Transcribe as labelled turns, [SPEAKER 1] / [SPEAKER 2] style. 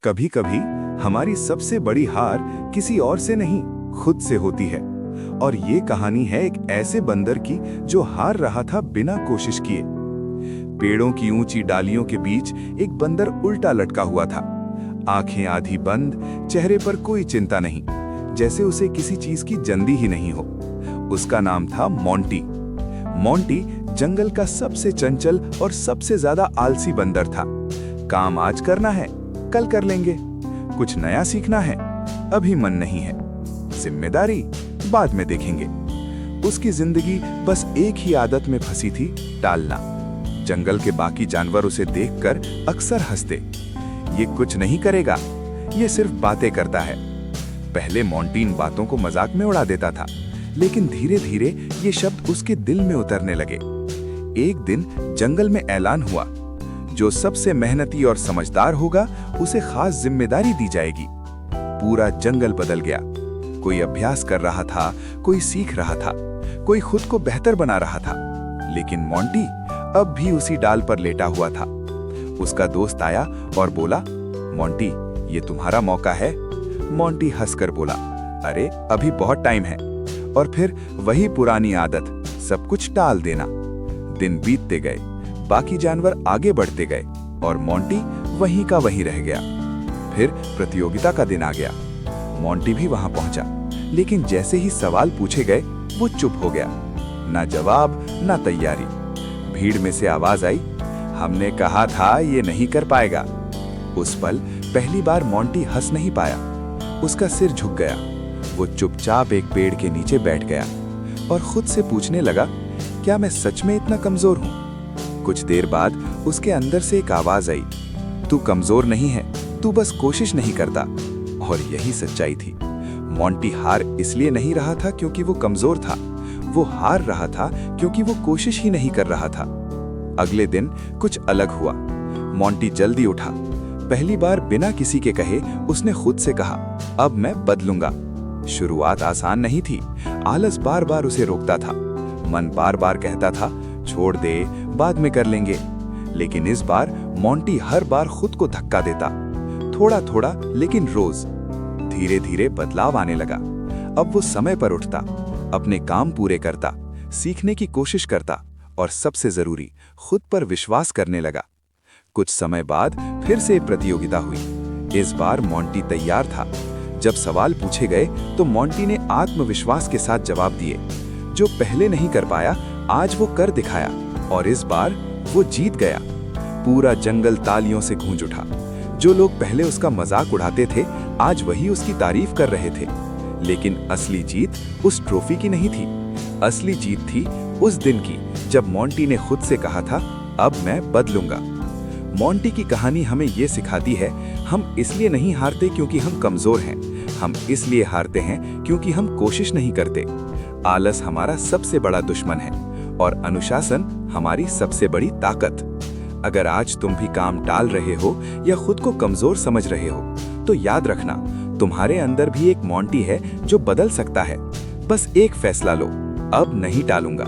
[SPEAKER 1] कभी कभी हमारी सबसे बड़ी हार किसी और से नहीं, खुद से होती है। और ये कहानी है एक ऐसे बंदर की जो हार रहा था बिना कोशिश किए। पेड़ों की ऊंची डालियों के बीच एक बंदर उल्टा लटका हुआ था, आंखें आधी बंद, चेहरे पर कोई चिंता नहीं, जैसे उसे किसी चीज की जल्दी ही नहीं हो। उसका नाम था मोंटी। मोंटी जंगल का सबसे चंचल और सबसे ज्यादा आलसी बंदर था। काम आज करना है, कल कर लेंगे। कुछ नया सीखना है, अभी मन नहीं है। जिम्मेदारी बाद में देखेंगे। उसकी जिंदगी बस एक ही आदत में फंसी थी, टालना। जंगल के बाकी जानवर उसे देखकर अक्सर हंसते। ये कुछ नहीं करेगा, ये सिर्फ बातें करता है। पहले मोंटी इन बातों को मजाक में उड़ा देता था, लेकिन धीरे धीरे ये शब्द उसके दिल में उतरने लगे। एक दिन जंगल में ऐलान हुआ, जो सबसे मेहनती और समझदार होगा उसे खास जिम्मेदारी दी जाएगी। पूरा जंगल बदल गया। कोई अभ्यास कर रहा था, कोई सीख रहा था, कोई खुद को बेहतर बना रहा था। लेकिन मोंटी अब भी उसी डाल पर लेटा हुआ था। उसका दोस्त आया और बोला, मोंटी, ये तुम्हारा मौका है। मोंटी हंसकर बोला, अरे अभी बहुत टाइम है। और फिर वही पुरानी आदत, सब कुछ टाल देना। दिन बीतते गए, बाकी जानवर आगे बढ़ते गए और मोंटी वहीं का वहीं रह गया। फिर प्रतियोगिता का दिन आ गया। मोंटी भी वहां पहुंचा, लेकिन जैसे ही सवाल पूछे गए वो चुप हो गया। ना जवाब, ना तैयारी। भीड़ में से आवाज आई, हमने कहा था ये नहीं कर पाएगा। उस पल पहली बार मोंटी हंस नहीं पाया। उसका सिर झुक गया। वो चुपचाप एक पेड़ के नीचे बैठ गया और खुद से पूछने लगा, क्या मैं सच में इतना कमजोर हूं? कुछ देर बाद उसके अंदर से एक आवाज आई, तू कमजोर नहीं है, तू बस कोशिश नहीं करता। और यही सच्चाई थी। मोंटी हार इसलिए नहीं रहा था क्योंकि वो कमजोर था, वो हार रहा था क्योंकि वो कोशिश ही नहीं कर रहा था। अगले दिन कुछ अलग हुआ। मोंटी जल्दी उठा। पहली बार बिना किसी के कहे उसने खुद से कहा, अब मैं बदलूंगा। शुरुआत आसान नहीं थी। आलस बार बार उसे रोकता था। मन बार बार कहता था, छोड़ दे, बाद में कर लेंगे। लेकिन इस बार मोंटी हर बार खुद को धक्का देता, थोड़ा थोड़ा लेकिन रोज। धीरे धीरे बदलाव आने लगा। अब वो समय पर उठता, अपने काम पूरे करता, सीखने की कोशिश करता और सबसे जरूरी, खुद पर विश्वास करने लगा। कुछ समय बाद फिर से प्रतियोगिता हुई। इस बार मोंटी तैयार था। जब सवाल पूछे गए तो मोंटी ने आत्मविश्वास के साथ जवाब दिए। जो पहले नहीं कर पाया, आज वो कर दिखाया और इस बार वो जीत गया। पूरा जंगल तालियों से गूंज उठा। जो लोग पहले उसका मजाक उड़ाते थे, आज वही उसकी तारीफ कर रहे थे। लेकिन असली जीत उस ट्रॉफी की नहीं थी। असली जीत थी उस दिन की, जब मोंटी ने खुद से कहा था, अब मैं बदलूंगा। मोंटी की कहानी हमें ये सिखाती है, हम इसलिए नहीं हारते क्योंकि हम कमजोर हैं, हम इसलिए हारते हैं क्योंकि हम कोशिश नहीं करते। आलस हमारा सबसे बड़ा दुश्मन है और अनुशासन हमारी सबसे बड़ी ताकत। अगर आज तुम भी काम टाल रहे हो या खुद को कमजोर समझ रहे हो, तो याद रखना, तुम्हारे अंदर भी एक मोंटी है जो बदल सकता है। बस एक फैसला लो, अब नहीं टालूंगा।